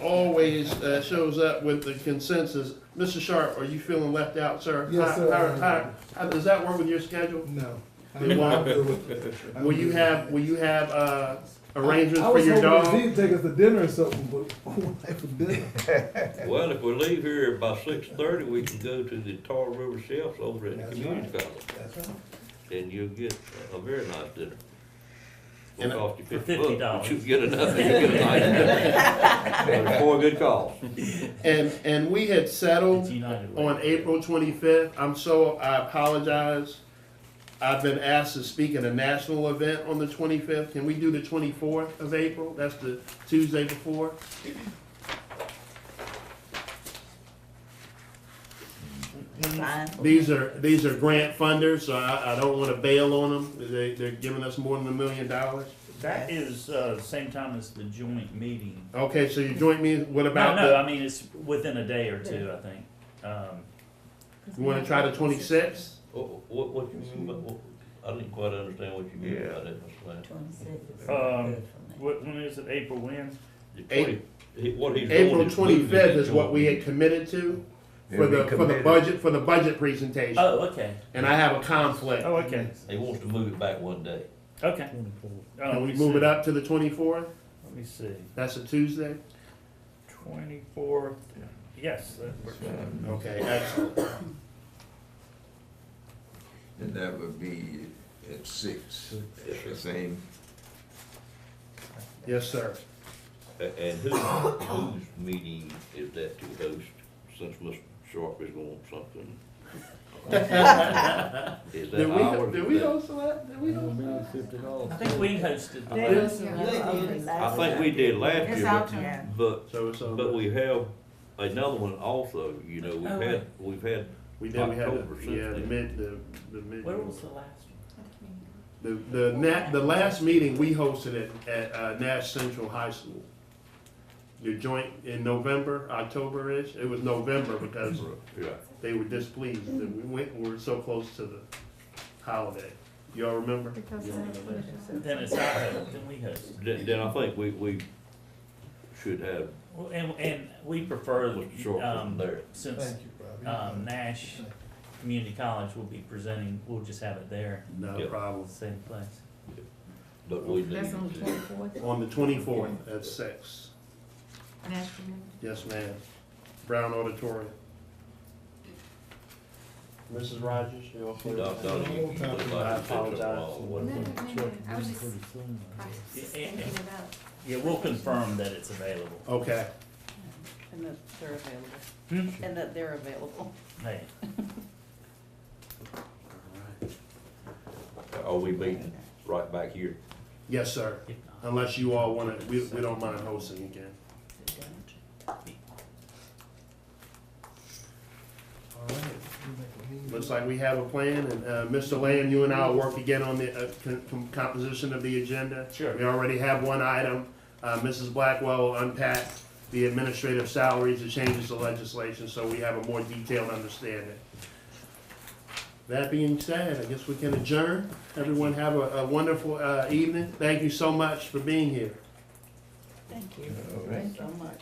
shows up with the consensus. Mr. Sharp, are you feeling left out, sir? Yes, sir. How does that work with your schedule? No. It won't? Will you have arrangements for your I was dog? hoping he'd take us to dinner or something, but I won't have for dinner. Well, if we leave here by 6:30, we can go to the Tar River Chefs over at the That's community right. college. That's right. Then you'll get a very nice dinner. And It'll cost you For $50, $50. but you get enough, you get a nice dinner. For a good cause. And we had settled It's United Way. on April 25th. I apologize. I've been asked to speak at a national event on the 25th. Can we do the 24th of April? That's the Tuesday before. Fine. These are grant funders, so I don't want to bail on them. They're giving us more than $1 million. That is, the same time as the joint meeting. Okay, so your joint meeting, what No, about no, the, I mean, it's within a day or two, I think. you want to try the 26th? What you mean by, I didn't quite understand what you mean by that, Mr. Lane. 26th. When is it, April when? The April- 20 what he's doing April is moving 25th that is what joint we had meeting. committed to for Yeah, we the committed. budget presentation. Oh, okay, And I have a conflict. oh, okay, He wants to move it back one day. okay. Can we move it up to the 24th? Let me see, That's a Tuesday? 24th, yes, that works. Okay, excellent. And that would be at 6, the same. Yes, sir. And whose meeting is that to host, since Mr. Sharp is going something? Is Did that ours? we host that? Did we host that? I think we hosted. I think we did last It's year, our but, turn. but, So it's on. but we have another one also, you know, Oh, we've had We did, we had, October since yeah, the then. mid. Where was the last The last meeting, we hosted it at Nash Central High School. Your joint in November, October-ish, it was November because Yeah. they were displeased that we were so close to the holiday. Y'all remember? one? Then it's our, then we hosted. Then I think we should have Well, and we prefer, Mr. Short from there. since, Nash Community College will be presenting, we'll just have it there, No Yeah. problem. same place. But we need That's on the to, 24th. On the 24th at 6. National. Yes, ma'am. Brown Auditorium. Mrs. Rogers, you all clear? Doc, you look like I you took apologize. the wrong one. I was just Yeah, thinking about. Yeah, we'll confirm that it's available. Okay. And that they're available. Hmm? And that they're available. Hey, Are we meeting right back here? Yes, sir. if not. Unless you all want to, we don't mind hosting again. All right. Looks like we have a plan, and Mr. Lamb, you and I will work again on the composition of the agenda. Sure. We already have one item. Mrs. Blackwell unpacked the administrative salaries, the changes to legislation, so we have a more detailed understanding. That being said, I guess we can adjourn. Everyone have a wonderful evening. Thank you so much for being here. Thank you. All right. So much.